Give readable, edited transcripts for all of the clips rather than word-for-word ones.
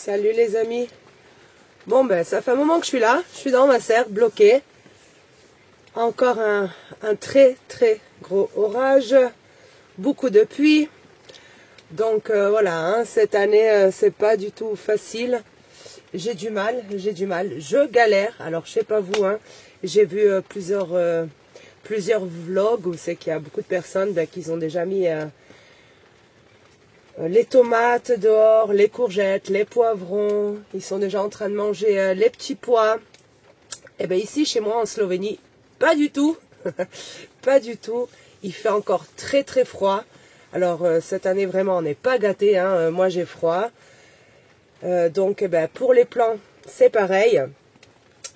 Salut les amis. Bon ben ça fait un moment que je suis là, je suis dans ma serre bloquée. Encore un très gros orage, beaucoup de pluie. Donc voilà, hein, cette année c'est pas du tout facile. J'ai du mal, je galère. Alors je sais pas vous, hein, j'ai vu plusieurs vlogs où c'est qu'il y a beaucoup de personnes qui ont déjà mis les tomates dehors, les courgettes, les poivrons. Ils sont déjà en train de manger les petits pois. Et bien ici, chez moi en Slovénie, pas du tout. Pas du tout. Il fait encore très froid. Alors cette année vraiment on n'est pas gâtés. Hein. Moi j'ai froid. Donc eh ben, pour les plants, c'est pareil.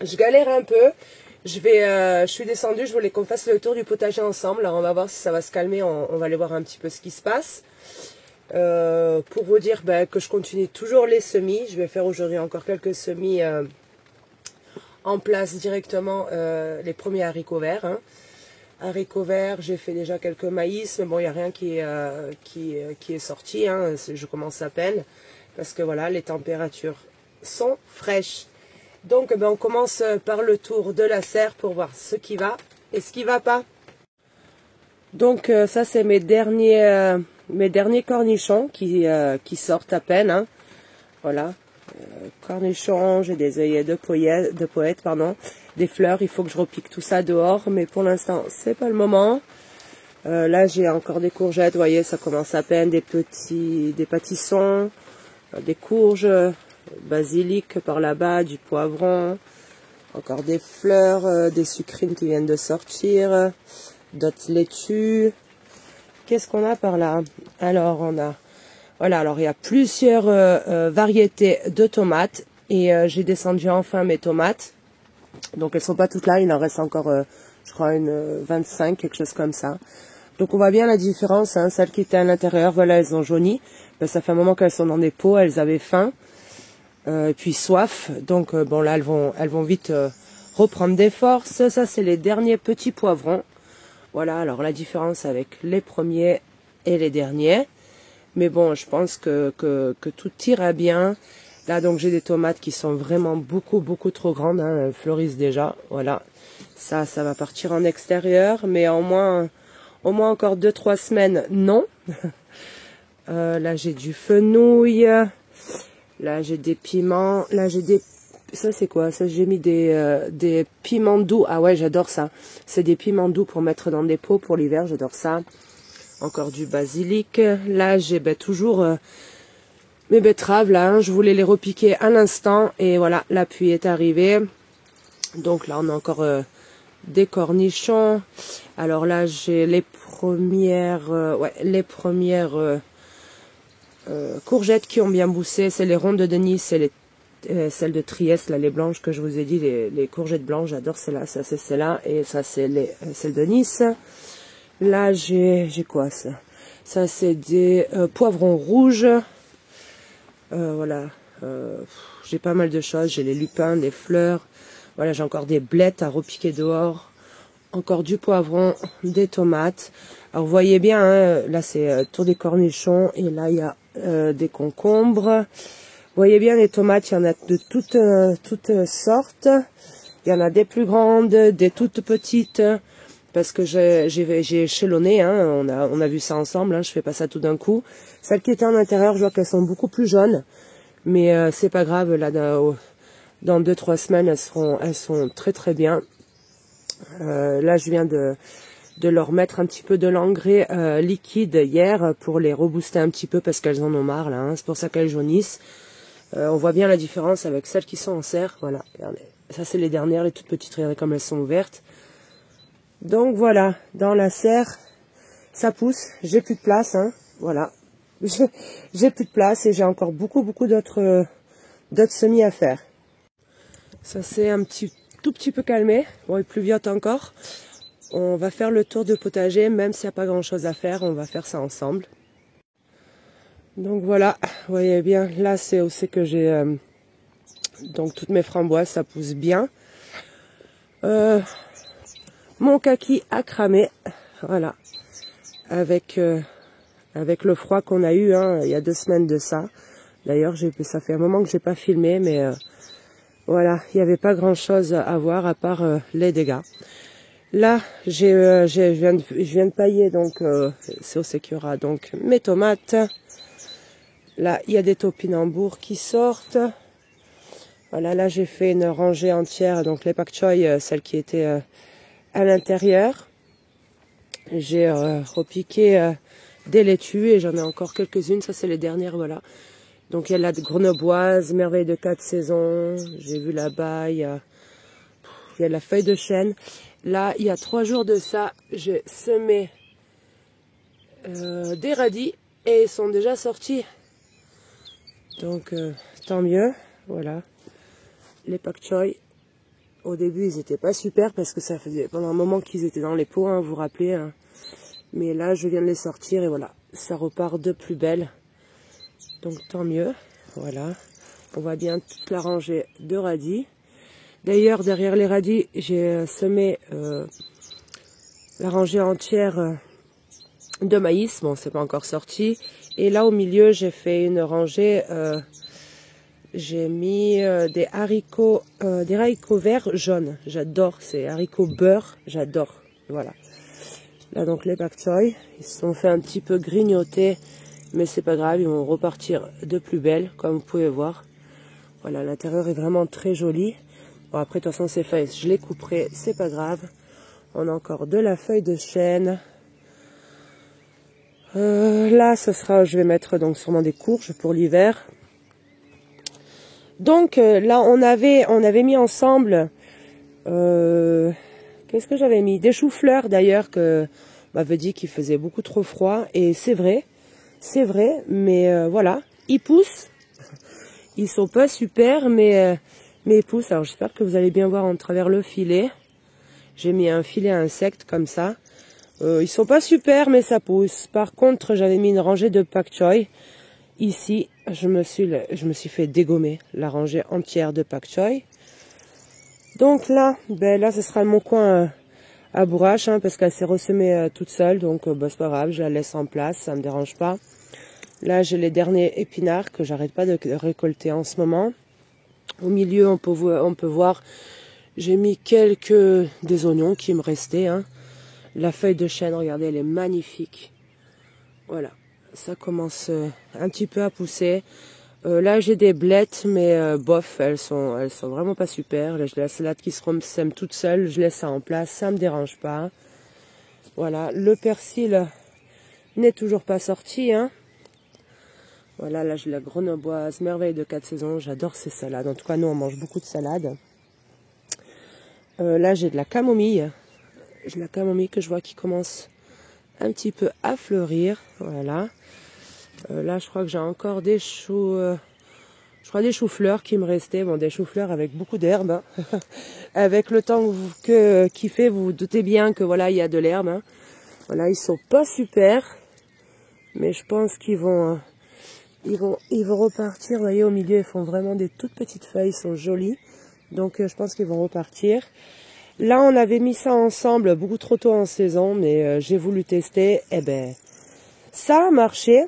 Je galère un peu. Je suis descendue, je voulais qu'on fasse le tour du potager ensemble. Alors on va voir si ça va se calmer. On va aller voir un petit peu ce qui se passe. Pour vous dire que je continue toujours les semis. Je vais faire aujourd'hui encore quelques semis en place directement, les premiers haricots verts. Hein. Haricots verts, j'ai fait déjà quelques maïs, mais bon, il n'y a rien qui est sorti. Hein. Je commence à peine parce que voilà, les températures sont fraîches. Donc on commence par le tour de la serre pour voir ce qui va et ce qui va pas. Donc ça c'est mes derniers cornichons qui sortent à peine. Hein. Voilà, cornichons, j'ai des œillets de poète, pardon, des fleurs. Il faut que je repique tout ça dehors, mais pour l'instant c'est pas le moment. Là j'ai encore des courgettes, vous voyez, ça commence à peine, des pâtissons, des courges, basilic par là-bas, du poivron, encore des fleurs, des sucrines qui viennent de sortir, d'autres laitues. Qu'est-ce qu'on a par là? Alors on a, voilà, alors il y a plusieurs variétés de tomates et j'ai descendu enfin mes tomates. Donc elles sont pas toutes là, il en reste encore, je crois, une 25, quelque chose comme ça. Donc on voit bien la différence, hein, celles qui étaient à l'intérieur, voilà, elles ont jauni. Ben, ça fait un moment qu'elles sont dans des pots, elles avaient faim, et puis soif. Donc bon là, elles vont vite reprendre des forces. Ça c'est les derniers petits poivrons. Voilà, alors la différence avec les premiers et les derniers. Mais bon, je pense que tout ira bien. Là, donc, j'ai des tomates qui sont vraiment beaucoup trop grandes. Hein, elles fleurissent déjà. Voilà. Ça va partir en extérieur. Mais au moins encore 2-3 semaines, non. Là, j'ai du fenouil. Là, j'ai des piments. Là, j'ai des... Ça, c'est quoi? Ça, j'ai mis des piments doux. Ah ouais, j'adore ça. C'est des piments doux pour mettre dans des pots pour l'hiver. J'adore ça. Encore du basilic. Là, j'ai toujours mes betteraves. Là, hein, je voulais les repiquer à l'instant. Et voilà, la pluie est arrivée. Donc là, on a encore des cornichons. Alors là, j'ai les premières courgettes qui ont bien poussé. C'est les rondes de Nice, c'est celles de Trieste, là, les blanches que je vous ai dit, les courgettes blanches. J'adore celles-là. Ça, c'est celles-là. Et ça, c'est celles de Nice. Là, j'ai quoi ça? Ça, c'est des poivrons rouges. Voilà. J'ai pas mal de choses. J'ai les lupins, des fleurs. Voilà, j'ai encore des blettes à repiquer dehors. Encore du poivron, des tomates. Alors, vous voyez bien, hein, là, c'est tout des cornichons. Et là, il y a des concombres. Vous voyez bien, les tomates, il y en a de toutes sortes. Il y en a des plus grandes, des toutes petites. Parce que j'ai échelonné, hein, on a vu ça ensemble, hein, je fais pas ça tout d'un coup. Celles qui étaient en intérieur, je vois qu'elles sont beaucoup plus jaunes, mais c'est pas grave, là, dans 2-3 semaines, elles sont très bien. Là, je viens de leur mettre un petit peu de l'engrais liquide hier pour les rebooster un petit peu parce qu'elles en ont marre, là, hein, c'est pour ça qu'elles jaunissent. On voit bien la différence avec celles qui sont en serre, voilà, regardez. Ça, c'est les dernières, les toutes petites, regardez comme elles sont ouvertes. Donc voilà, dans la serre, ça pousse, j'ai plus de place, hein, voilà. J'ai plus de place et j'ai encore beaucoup d'autres semis à faire. Ça s'est tout petit peu calmé, bon il pleuviote encore. On va faire le tour de potager, même s'il n'y a pas grand chose à faire, on va faire ça ensemble. Donc voilà, vous voyez bien, là c'est aussi que j'ai donc toutes mes framboises, ça pousse bien. Mon kaki a cramé, voilà, avec le froid qu'on a eu, hein, il y a 2 semaines de ça. D'ailleurs, ça fait un moment que j'ai pas filmé, mais voilà, il n'y avait pas grand chose à voir à part les dégâts. Là, je viens de pailler, donc c'est au Secura, donc mes tomates. Là, il y a des topinambours qui sortent. Voilà, là j'ai fait une rangée entière, donc les pak choy, celles qui étaient à l'intérieur. J'ai repiqué des laitues et j'en ai encore quelques-unes, ça c'est les dernières, voilà. Donc il y a la grenobloise, merveille de 4 saisons, j'ai vu là-bas, il y a la feuille de chêne. Là, il y a 3 jours de ça, j'ai semé des radis et ils sont déjà sortis. Donc tant mieux, voilà. Les pak choy, au début ils étaient pas super parce que ça faisait pendant un moment qu'ils étaient dans les pots, hein, vous vous rappelez. Hein. Mais là je viens de les sortir et voilà, ça repart de plus belle. Donc tant mieux, voilà. On voit bien toute la rangée de radis. D'ailleurs derrière les radis j'ai semé la rangée entière de maïs. Bon, c'est pas encore sorti. Et là au milieu j'ai fait une rangée... j'ai mis des haricots verts jaunes. J'adore ces haricots beurre, j'adore. Voilà. Là donc les pak choy, ils se sont fait un petit peu grignoter, mais c'est pas grave, ils vont repartir de plus belle, comme vous pouvez voir. Voilà, l'intérieur est vraiment très joli. Bon après de toute façon ces feuilles, je les couperai, c'est pas grave. On a encore de la feuille de chêne. Là, ce sera, je vais mettre donc sûrement des courges pour l'hiver. Donc là, on avait mis ensemble, qu'est-ce que j'avais mis? Des choux-fleurs d'ailleurs, que m'avait dit qu'il faisait beaucoup trop froid. Et c'est vrai, mais voilà, ils poussent. Ils sont pas super, mais ils poussent. Alors j'espère que vous allez bien voir en travers le filet. J'ai mis un filet à insectes comme ça. Ils sont pas super, mais ça pousse. Par contre, j'avais mis une rangée de pak choy. Ici, je me suis fait dégommer la rangée entière de pak choy. Donc là, là, ce sera mon coin à bourrache, hein, parce qu'elle s'est ressemée toute seule. Donc, c'est pas grave, je la laisse en place, ça me dérange pas. Là, j'ai les derniers épinards que j'arrête pas de récolter en ce moment. Au milieu, on peut voir, j'ai mis des oignons qui me restaient. Hein. La feuille de chêne, regardez, elle est magnifique. Voilà. Ça commence un petit peu à pousser. Là j'ai des blettes, mais bof, elles sont vraiment pas super. Là j'ai la salade qui se sème toute seule, je laisse ça en place, ça me dérange pas. Voilà, le persil n'est toujours pas sorti. Hein. Voilà, là j'ai la grenobloise, merveille de 4 saisons, j'adore ces salades. En tout cas, nous on mange beaucoup de salades. Là j'ai de la camomille. J'ai la camomille que je vois qui commence un petit peu à fleurir. Voilà. Là, je crois que j'ai encore des choux, des choux-fleurs qui me restaient. Bon, des choux-fleurs avec beaucoup d'herbe. Hein. Avec le temps qu'il fait, vous vous doutez bien que voilà, il y a de l'herbe. Hein. Voilà, ils sont pas super, mais je pense qu'ils vont repartir. Vous voyez, au milieu, ils font vraiment des toutes petites feuilles, ils sont jolis. Donc, je pense qu'ils vont repartir. Là, on avait mis ça ensemble beaucoup trop tôt en saison, mais j'ai voulu tester. Eh ben, ça a marché.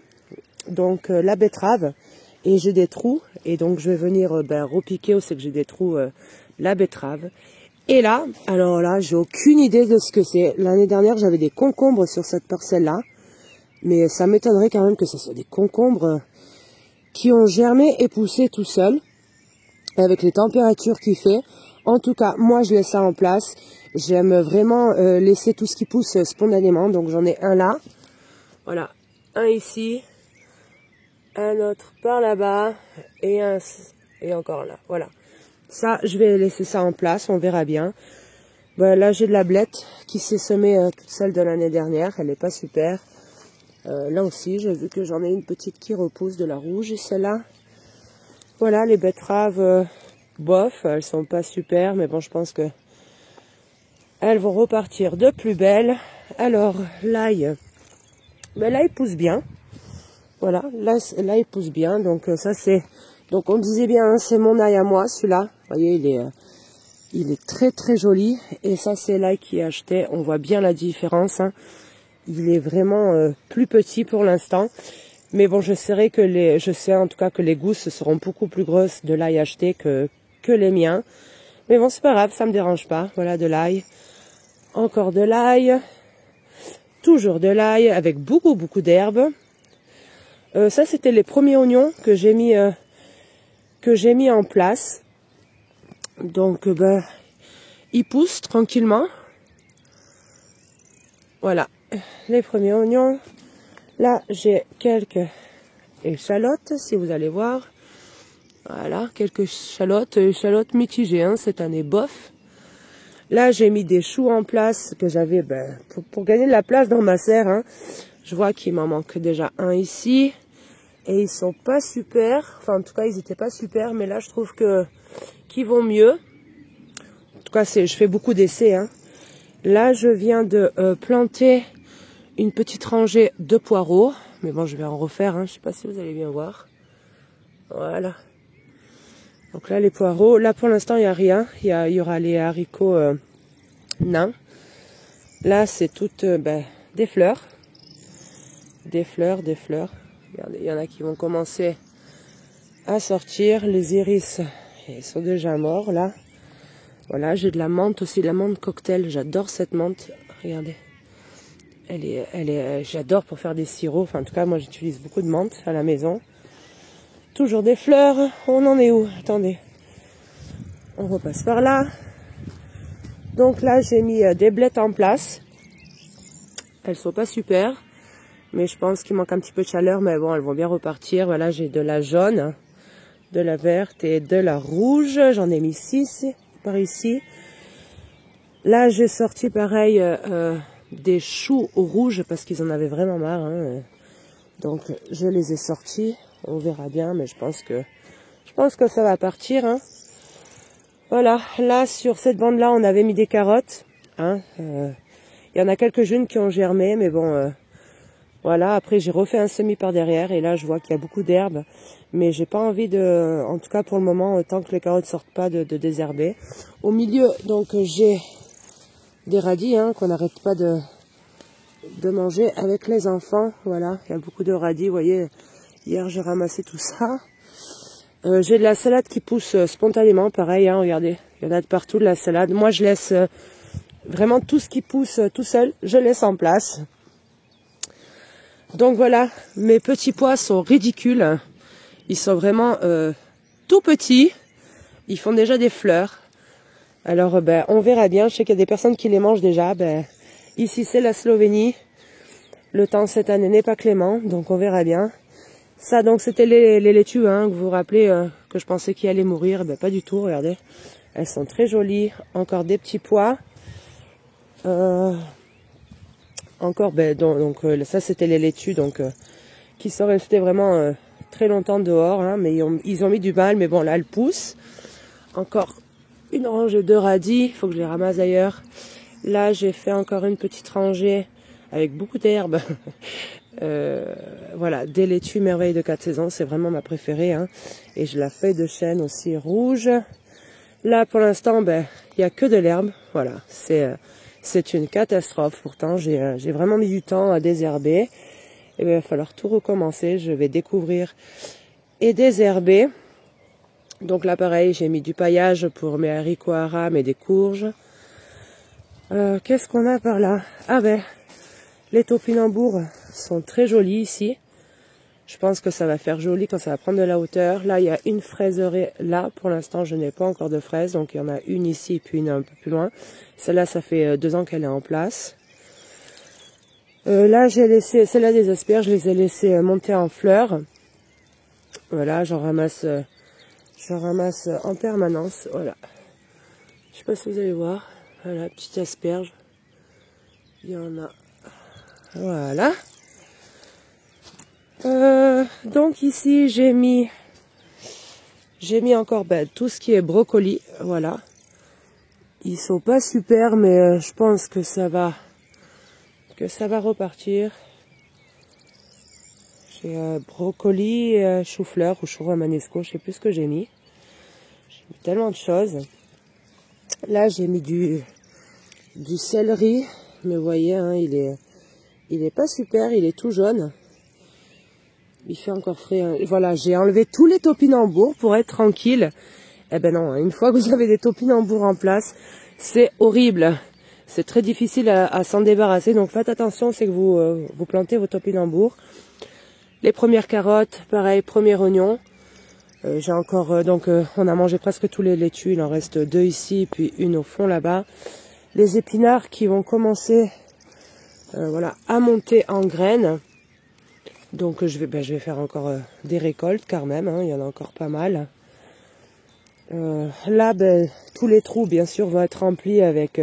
Donc la betterave, et j'ai des trous, et donc je vais venir repiquer où c'est que j'ai des trous la betterave. Et là, alors là, j'ai aucune idée de ce que c'est. L'année dernière, j'avais des concombres sur cette parcelle-là, mais ça m'étonnerait quand même que ce soit des concombres qui ont germé et poussé tout seuls, avec les températures qu'il fait. En tout cas, moi, je laisse ça en place. J'aime vraiment laisser tout ce qui pousse spontanément, donc j'en ai un là. Voilà, un ici. Un autre par là-bas et encore là. Voilà. Ça, je vais laisser ça en place, on verra bien. Là, j'ai de la blette qui s'est semée toute seule de l'année dernière. Elle n'est pas super. Là aussi, j'ai vu que j'en ai une petite qui repousse, de la rouge. Et celle-là, voilà, les betteraves, bof, elles sont pas super. Mais bon, je pense que elles vont repartir de plus belle. Alors, l'ail, l'ail pousse bien. Voilà, là il pousse bien, donc ça c'est... Donc on disait bien, hein, c'est mon ail à moi, celui-là. Vous voyez, il est très très joli. Et ça c'est l'ail qui est acheté, on voit bien la différence. Hein. Il est vraiment plus petit pour l'instant. Mais bon, je sais en tout cas que les gousses seront beaucoup plus grosses de l'ail acheté que les miens. Mais bon, c'est pas grave, ça me dérange pas. Voilà, de l'ail. Encore de l'ail. Toujours de l'ail avec beaucoup d'herbes. Ça, c'était les premiers oignons que j'ai mis en place. Donc, ben, ils poussent tranquillement. Voilà, les premiers oignons. Là, j'ai quelques échalotes, si vous allez voir. Voilà, quelques échalotes mitigées, hein, cette année, bof. Là, j'ai mis des choux en place que j'avais pour gagner de la place dans ma serre. Hein. Je vois qu'il m'en manque déjà un ici. Et ils sont pas super. Enfin, en tout cas, ils étaient pas super. Mais là, je trouve qu'ils vont mieux. En tout cas, je fais beaucoup d'essais. Hein. Là, je viens de planter une petite rangée de poireaux. Mais bon, je vais en refaire. Hein. Je sais pas si vous allez bien voir. Voilà. Donc là, les poireaux. Là, pour l'instant, il n'y a rien. Il y aura les haricots nains. Là, c'est toutes des fleurs. Des fleurs. Regardez, il y en a qui vont commencer à sortir. Les iris, ils sont déjà morts, là. Voilà, j'ai de la menthe aussi, de la menthe cocktail. J'adore cette menthe. Regardez. J'adore pour faire des sirops. Enfin, en tout cas, moi, j'utilise beaucoup de menthe à la maison. Toujours des fleurs. On en est où? Attendez. On repasse par là. Donc là, j'ai mis des blettes en place. Elles sont pas super. Mais je pense qu'il manque un petit peu de chaleur. Mais bon, elles vont bien repartir. Voilà, j'ai de la jaune, de la verte et de la rouge. J'en ai mis 6 par ici. Là, j'ai sorti pareil des choux rouges parce qu'ils en avaient vraiment marre. Hein. Donc, je les ai sortis. On verra bien, mais je pense que ça va partir. Hein. Voilà, là, sur cette bande-là, on avait mis des carottes. Hein. Il y en a quelques-unes qui ont germé, mais bon, voilà. Après, j'ai refait un semis par derrière, et là, je vois qu'il y a beaucoup d'herbes. Mais j'ai pas envie en tout cas pour le moment, tant que les carottes sortent pas, de désherber. Au milieu, donc, j'ai des radis, hein, qu'on n'arrête pas de manger avec les enfants. Voilà, il y a beaucoup de radis, vous voyez. Hier, j'ai ramassé tout ça. J'ai de la salade qui pousse spontanément, pareil, hein, regardez. Il y en a de partout de la salade. Moi, je laisse vraiment tout ce qui pousse tout seul, je laisse en place. Donc voilà, mes petits pois sont ridicules. Ils sont vraiment tout petits. Ils font déjà des fleurs. Alors, on verra bien. Je sais qu'il y a des personnes qui les mangent déjà. Ici, c'est la Slovénie. Le temps cette année n'est pas clément, donc on verra bien. Ça, donc, c'était les laitues, hein, que vous vous rappelez que je pensais qu'ils allaient mourir. Pas du tout, regardez. Elles sont très jolies. Encore des petits pois. Encore, ça, c'était les laitues, donc, qui sont restées vraiment très longtemps dehors. Hein, mais ils ont mis du mal, mais bon, là, elles poussent. Encore une rangée de radis. Il faut que je les ramasse d'ailleurs. Là, j'ai fait encore une petite rangée avec beaucoup d'herbes. Voilà, des laitues merveilles de 4 saisons, c'est vraiment ma préférée. Hein. Et j'ai la feuille de chêne aussi rouge. Là, pour l'instant, il n'y a que de l'herbe. Voilà, c'est une catastrophe. Pourtant, j'ai vraiment mis du temps à désherber. Et il va falloir tout recommencer. Je vais découvrir et désherber. Donc là, pareil, j'ai mis du paillage pour mes haricots haram et des courges. Qu'est-ce qu'on a par là? Ah les topinambours sont très jolis ici. Je pense que ça va faire joli quand ça va prendre de la hauteur. Là, il y a une fraiserie. Là, pour l'instant, je n'ai pas encore de fraises. Donc, il y en a une ici et puis une un peu plus loin. Celle-là, ça fait 2 ans qu'elle est en place. Là, j'ai laissé celle-là des asperges. Je les ai laissées monter en fleurs. Voilà, j'en ramasse en permanence. Voilà. Je sais pas si vous allez voir. Voilà, petite asperge. Il y en a. Voilà. Donc ici j'ai mis encore tout ce qui est brocoli, voilà. Ils sont pas super, mais je pense que ça va repartir. J'ai brocoli, chou-fleur ou chou romanesco, je sais plus ce que j'ai mis. J'ai mis tellement de choses. Là j'ai mis du céleri, mais vous voyez, hein, il est pas super, il est tout jaune. Il fait encore frais. Hein. Voilà, j'ai enlevé tous les topinambours pour être tranquille. Eh ben non, une fois que vous avez des topinambours en place, c'est horrible. C'est très difficile à s'en débarrasser. Donc faites attention, c'est que vous plantez vos topinambours. Les premières carottes, pareil, premier oignon. J'ai encore, on a mangé presque tous les laitues. Il en reste 2 ici, puis une au fond là-bas. Les épinards qui vont commencer voilà, à monter en graines. Donc je vais faire encore des récoltes quand même, hein, il y en a encore pas mal. Là, tous les trous bien sûr vont être remplis avec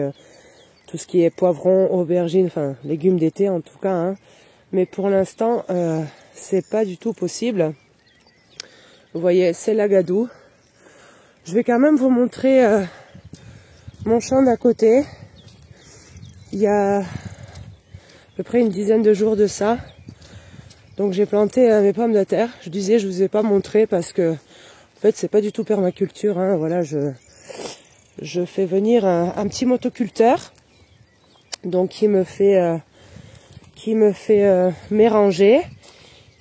tout ce qui est poivron, aubergine, enfin légumes d'été en tout cas. Hein. Mais pour l'instant, c'est pas du tout possible. Vous voyez, c'est l'agadou. Je vais quand même vous montrer mon champ d'à côté. Il y a à peu près une dizaine de jours de ça. Donc j'ai planté mes pommes de terre. Je disais, je vous ai pas montré parce que en fait c'est pas du tout permaculture. Hein. Voilà, je fais venir un petit motoculteur, donc qui me fait mes rangées.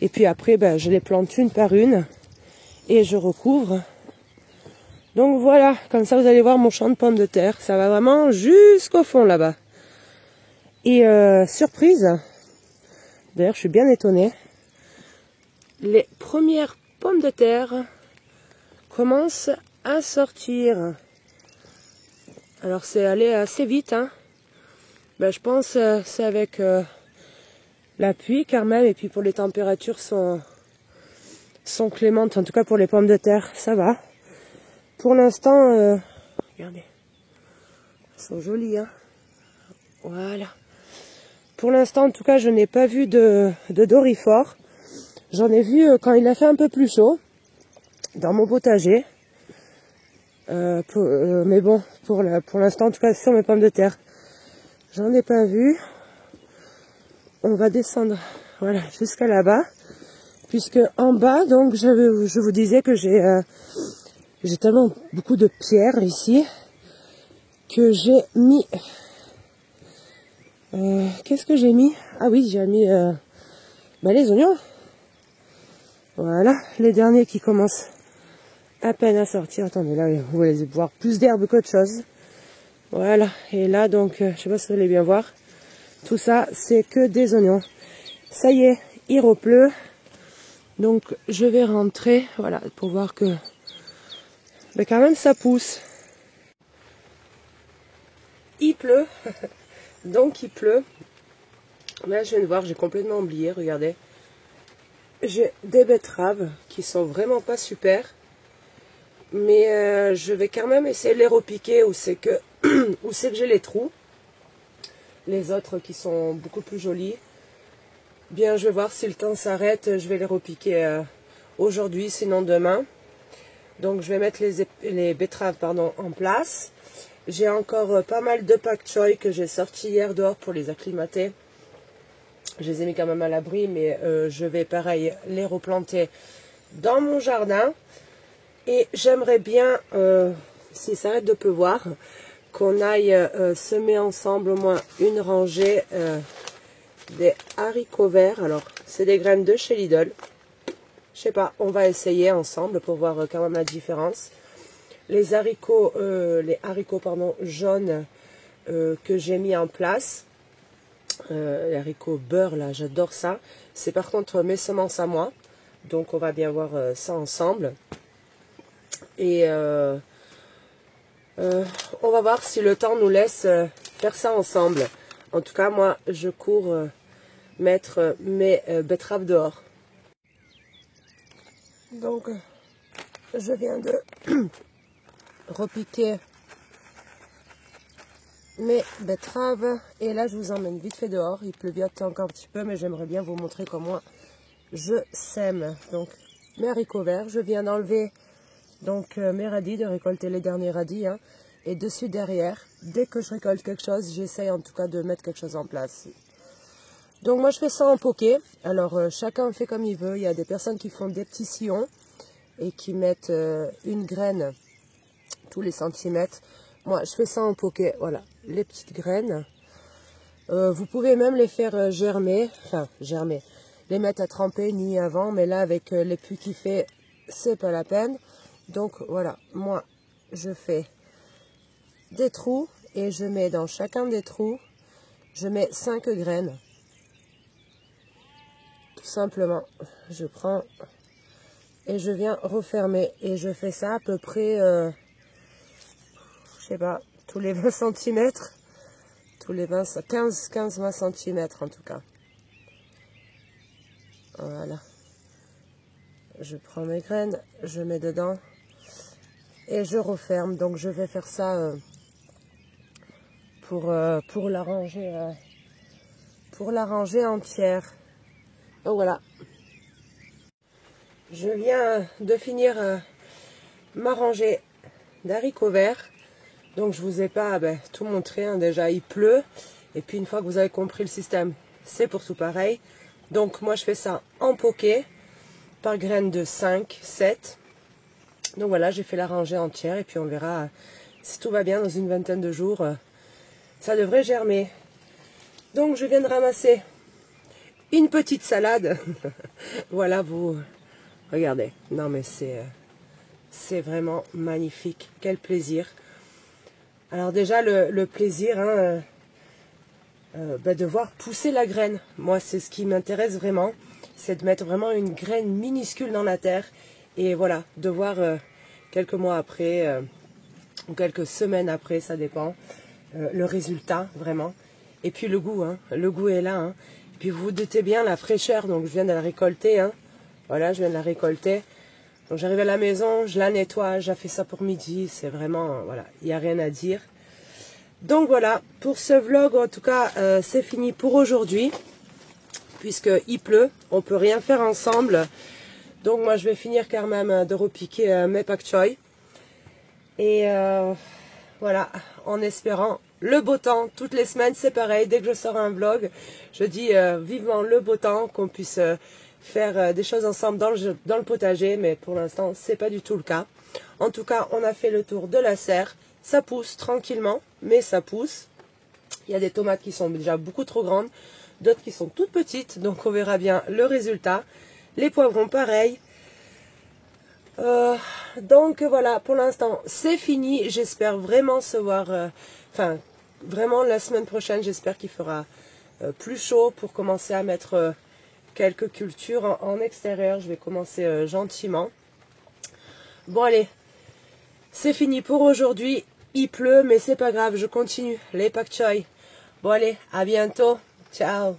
Et puis après, je les plante une par une et je recouvre. Donc voilà, comme ça vous allez voir mon champ de pommes de terre. Ça va vraiment jusqu'au fond là-bas. Et surprise, d'ailleurs je suis bien étonnée. Les premières pommes de terre commencent à sortir. Alors c'est allé assez vite. Hein. Je pense c'est avec la pluie quand même. Et puis pour les températures sont clémentes. En tout cas pour les pommes de terre, ça va. Pour l'instant, regardez. Elles sont jolies. Hein. Voilà. Pour l'instant en tout cas je n'ai pas vu de doryphore. J'en ai vu quand il a fait un peu plus chaud, dans mon potager. Mais bon, pour l'instant, en tout cas sur mes pommes de terre, j'en ai pas vu. On va descendre voilà, jusqu'à là-bas. Puisque en bas, donc je vous disais que j'ai tellement beaucoup de pierres ici, que j'ai mis... Qu'est-ce que j'ai mis? Ah oui, j'ai mis les oignons. Voilà, les derniers qui commencent à peine à sortir. Attendez, là, vous allez voir plus d'herbe qu'autre chose. Voilà, et là, donc, je sais pas si vous allez bien voir. Tout ça, c'est que des oignons. Ça y est, il repleut. Donc, je vais rentrer, voilà, pour voir que... Mais quand même, ça pousse. Il pleut. Donc, il pleut. Là, je viens de voir, j'ai complètement oublié, regardez. J'ai des betteraves qui sont vraiment pas super, mais je vais quand même essayer de les repiquer où c'est que j'ai les trous. Les autres qui sont beaucoup plus jolis. Bien, je vais voir si le temps s'arrête, je vais les repiquer aujourd'hui, sinon demain. Donc je vais mettre les betteraves en place. J'ai encore pas mal de pak choy que j'ai sorti hier dehors pour les acclimater. Je les ai mis quand même à l'abri, mais je vais pareil les replanter dans mon jardin. Et j'aimerais bien, s'il s'arrête de pleuvoir, qu'on aille semer ensemble au moins une rangée des haricots verts. Alors, c'est des graines de chez Lidl. Je sais pas, on va essayer ensemble pour voir quand même la différence. Les haricots jaunes que j'ai mis en place. Les haricots beurre là, j'adore ça. C'est par contre mes semences à moi, donc on va bien voir ça ensemble. Et on va voir si le temps nous laisse faire ça ensemble. En tout cas, moi je cours mettre mes betteraves dehors. Donc je viens de repiquer mes betteraves et là je vous emmène vite fait dehors. Il pleut bien encore un petit peu, mais j'aimerais bien vous montrer comment je sème. Donc mes haricots verts, je viens d'enlever donc mes radis, de récolter les derniers radis, hein, et dessus derrière, dès que je récolte quelque chose, j'essaye en tout cas de mettre quelque chose en place. Donc moi je fais ça en poké. Alors chacun fait comme il veut. Il y a des personnes qui font des petits sillons et qui mettent une graine tous les centimètres. Moi je fais ça en poké, voilà, les petites graines. Vous pouvez même les faire germer, les mettre à tremper ni avant, mais là avec les pluies qu'il fait, c'est pas la peine. Donc voilà, moi je fais des trous et je mets dans chacun des trous, je mets 5 graines. Tout simplement, je prends et je viens refermer et je fais ça à peu près, je sais pas, tous les 20 cm, tous les 15-20 cm en tout cas. Voilà. Je prends mes graines, je mets dedans et je referme. Donc je vais faire ça pour la ranger entière. Donc voilà. Je viens de finir ma rangée d'haricots verts. Donc je vous ai pas tout montré, hein. Déjà il pleut. Et puis une fois que vous avez compris le système, c'est pour tout pareil. Donc moi je fais ça en poké, par graines de 5, 7. Donc voilà, j'ai fait la rangée entière et puis on verra si tout va bien dans une vingtaine de jours. Ça devrait germer. Donc je viens de ramasser une petite salade. Voilà, vous regardez. Non mais c'est vraiment magnifique. Quel plaisir. Alors déjà le plaisir hein, de voir pousser la graine. Moi c'est ce qui m'intéresse vraiment. C'est de mettre vraiment une graine minuscule dans la terre. Et voilà, de voir quelques mois après ou quelques semaines après, ça dépend, le résultat vraiment. Et puis le goût, hein, le goût est là. Hein. Et puis vous vous doutez bien la fraîcheur, donc je viens de la récolter. Hein. Voilà, je viens de la récolter. Donc j'arrive à la maison, je la nettoie, j'ai fait ça pour midi. C'est vraiment, voilà, il n'y a rien à dire. Donc voilà, pour ce vlog, en tout cas, c'est fini pour aujourd'hui. Puisqu'il pleut, on ne peut rien faire ensemble. Donc moi je vais finir quand même de repiquer mes pak choy. Et voilà, en espérant le beau temps. Toutes les semaines c'est pareil, dès que je sors un vlog, je dis vivement le beau temps, qu'on puisse faire des choses ensemble dans le potager. Mais pour l'instant c'est pas du tout le cas. En tout cas on a fait le tour de la serre. Ça pousse tranquillement, mais ça pousse. Il y a des tomates qui sont déjà beaucoup trop grandes, d'autres qui sont toutes petites, donc on verra bien le résultat. Les poivrons pareil. Donc voilà, pour l'instant c'est fini. J'espère vraiment se voir, enfin vraiment la semaine prochaine, j'espère qu'il fera plus chaud pour commencer à mettre quelques cultures en extérieur. Je vais commencer gentiment. Bon allez, c'est fini pour aujourd'hui. Il pleut mais c'est pas grave, je continue les pak choy. Bon allez, à bientôt. Ciao.